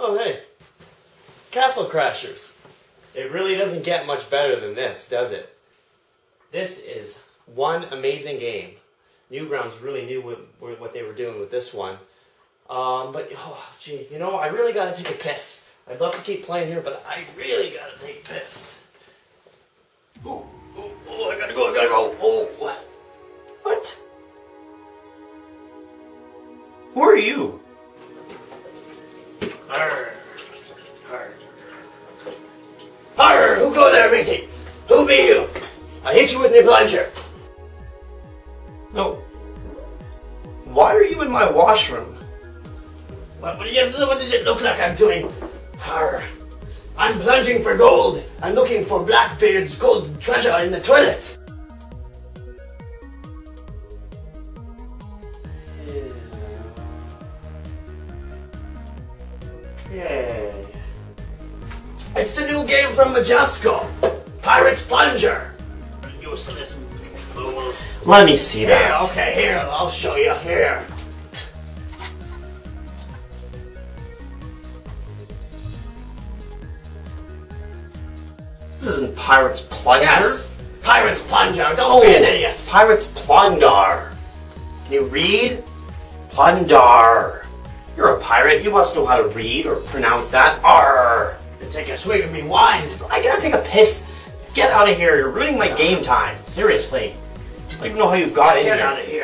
Oh, hey. Castle Crashers. It really doesn't get much better than this, does it? This is one amazing game. Newgrounds really knew what they were doing with this one. But, oh, gee, you know, I really gotta take a piss. I'd love to keep playing here, but I really gotta take a piss. Oh, I gotta go. Oh. What? Who are you? Arr. Who go there, matey? Who be you? I hit you with my plunger. No. Why are you in my washroom? What does it look like I'm doing? Arr. I'm plunging for gold. I'm looking for Blackbeard's gold treasure in the toilet. Okay. It's the new game from Majesco. Pirate's Plundarrr. Useless fool. Let me see that. Here, okay, here, I'll show you. Here. This isn't Pirate's Plundarrr? Yes! Pirate's Plundarrr. Don't be an idiot. It's Pirate's Plundarrr. Can you read? Plundarrr. You're a pirate. You must know how to read or pronounce that. Arr. Take a swig of me wine. I gotta take a piss. Get out of here. You're ruining my game time. Seriously. I don't even know how you got in here. Get out of here.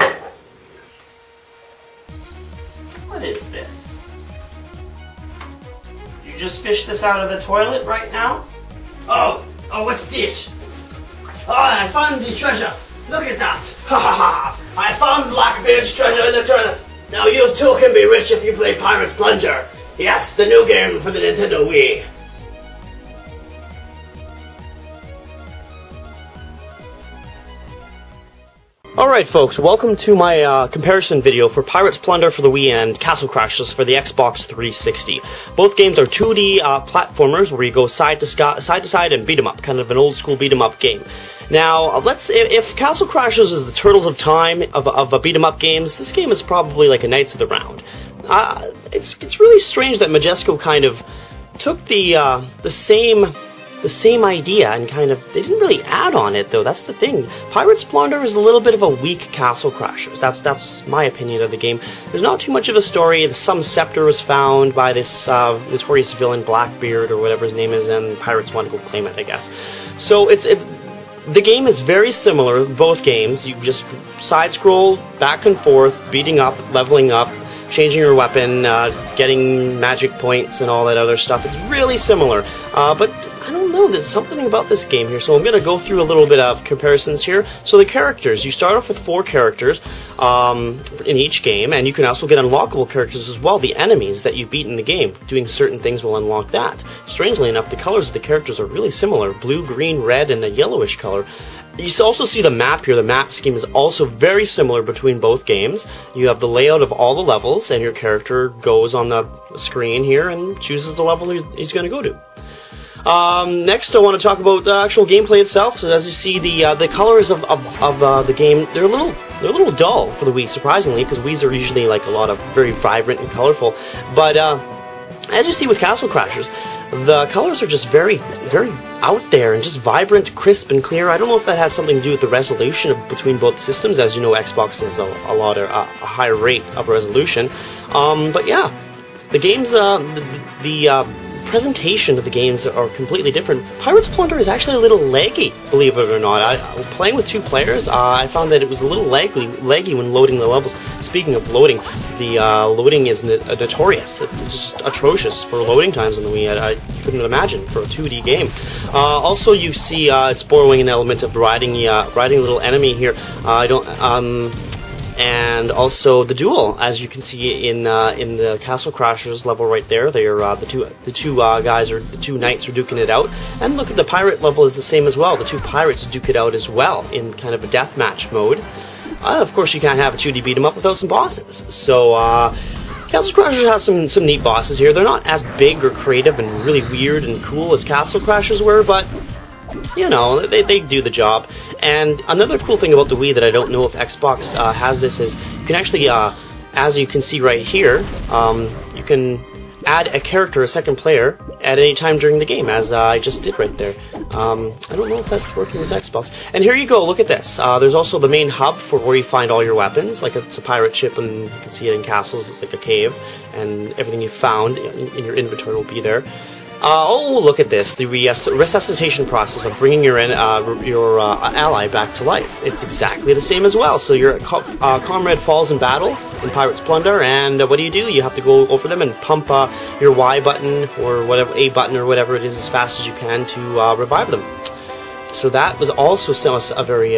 What is this? You just fished this out of the toilet right now? Oh, what's this? Oh, I found the treasure. Look at that. Ha ha ha. I found Blackbeard's treasure in the toilet. Now you too can be rich if you play Pirate's Plundarrr. Yes, the new game for the Nintendo Wii. Alright folks, welcome to my comparison video for Pirate's Plundarrr for the Wii and Castle Crashers for the Xbox 360. Both games are 2D platformers where you go side to side and beat 'em up, kind of an old school beat 'em up game. Now, if Castle Crashers is the Turtles of Time of beat 'em up games, this game is probably like a Knights of the Round. It's really strange that Majesco kind of took the same idea and they didn't really add on it though. That's the thing. Pirate's Plundarrr is a little bit of a weak Castle Crashers. That's my opinion of the game. There's not too much of a story. Some scepter was found by this notorious villain Blackbeard or whatever his name is, and pirates want to go claim it, I guess. So the game is very similar, both games. You just side scroll, back and forth, beating up, leveling up, changing your weapon, getting magic points and all that other stuff. It's really similar, but I don't know, there's something about this game here, so I'm going to go through a little bit of comparisons here. So the characters, you start off with 4 characters in each game, and you can also get unlockable characters as well, the enemies that you beat in the game. Doing certain things will unlock that. Strangely enough, the colors of the characters are really similar, blue, green, red, and a yellowish color. You also see the map here. The map scheme is also very similar between both games. You have the layout of all the levels, and your character goes on the screen here and chooses the level he's going to go to. Next, I want to talk about the actual gameplay itself. So as you see, the colors of the game, they're a little dull for the Wii, surprisingly, because Wiis are usually like a lot of very vibrant and colorful. But as you see with Castle Crashers, the colors are just very, very out there and just vibrant, crisp, and clear. I don't know if that has something to do with the resolution between both systems. As you know, Xbox has a higher rate of resolution. But yeah, the games, the presentation of the games are completely different. Pirate's Plundarrr is actually a little laggy, believe it or not. Playing with 2 players, I found that it was a little laggy when loading the levels. Speaking of loading, the loading is notorious. It's just atrocious for loading times on the Wii. I couldn't imagine for a 2D game. Also, you see it's borrowing an element of riding a little enemy here. And also the duel, as you can see in the Castle Crashers level right there. They are the two knights are duking it out. And look at the pirate level is the same as well. The 2 pirates duke it out as well in kind of a deathmatch mode. Of course, you can't have a 2D beat 'em up without some bosses. So Castle Crashers has some neat bosses here. They're not as big or creative and really weird and cool as Castle Crashers were, but you know, they do the job. And another cool thing about the Wii that I don't know if Xbox has this is you can actually, as you can see right here, you can add a character, a second player, at any time during the game, as I just did right there. I don't know if that's working with Xbox. And here you go, look at this. There's also the main hub for where you find all your weapons, like it's a pirate ship, and you can see it in castles, it's like a cave, and everything you found in your inventory will be there. Oh, look at this, the resuscitation process of bringing your ally back to life. It's exactly the same as well. So your comrade falls in battle in Pirates Plundarrr, and what do? You have to go over them and pump your Y button, or whatever, A button, or whatever it is, as fast as you can to revive them. So that was also a very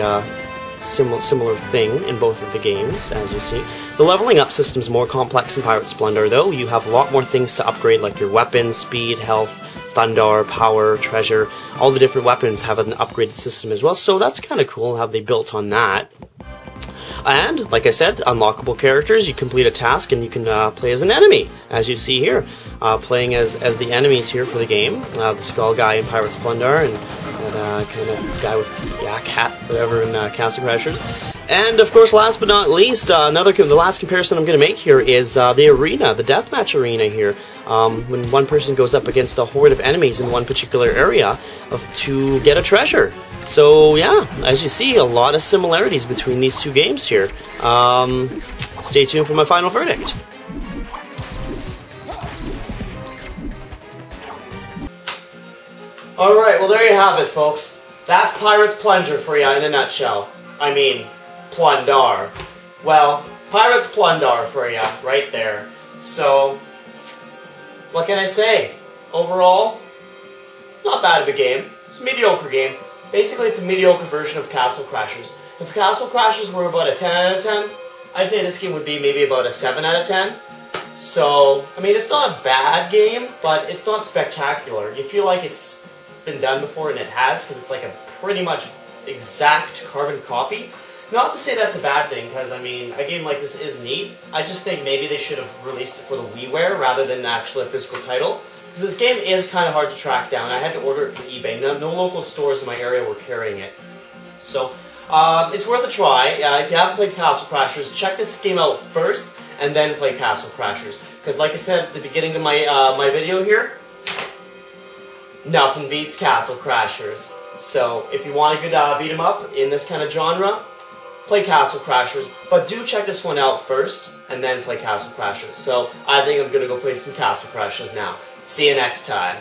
similar thing in both of the games, as you see. The leveling up system is more complex in Pirates Plundarrr, though. You have a lot more things to upgrade, like your weapons, speed, health, thunder, power, treasure. All the different weapons have an upgraded system as well, so that's kind of cool how they built on that. And, like I said, unlockable characters. You complete a task and you can play as an enemy, as you see here. Playing as the enemies here for the game. The Skull guy in Pirates Plundarrr, and that kind of guy with yak hat, whatever, in Castle Crashers. And, of course, last but not least, the last comparison I'm going to make here is the arena, the Deathmatch Arena here. When one person goes up against a horde of enemies in one particular area to get a treasure. So, yeah, as you see, a lot of similarities between these two games here. Stay tuned for my final verdict. Alright, well there you have it, folks. That's Pirates Plundarrr for you in a nutshell. I mean, Plun-darrr. Well, Pirates Plundarrr for you, right there. So, what can I say? Overall, not bad of a game. It's a mediocre game. Basically, it's a mediocre version of Castle Crashers. If Castle Crashers were about a 10 out of 10, I'd say this game would be maybe about a 7 out of 10. So, I mean, it's not a bad game, but it's not spectacular. You feel like it's been done before, and it has, because it's like a pretty much exact carbon copy. Not to say that's a bad thing, because, I mean, a game like this is neat. I just think maybe they should have released it for the WiiWare rather than actually a physical title. Because this game is kind of hard to track down. I had to order it from eBay. No local stores in my area were carrying it. So, it's worth a try. If you haven't played Castle Crashers, check this game out first, and then play Castle Crashers. Because like I said at the beginning of my, my video here, nothing beats Castle Crashers. So, if you want a good beat 'em up in this kind of genre, play Castle Crashers, but do check this one out first, and then play Castle Crashers. So, I think I'm going to go play some Castle Crashers now. See you next time.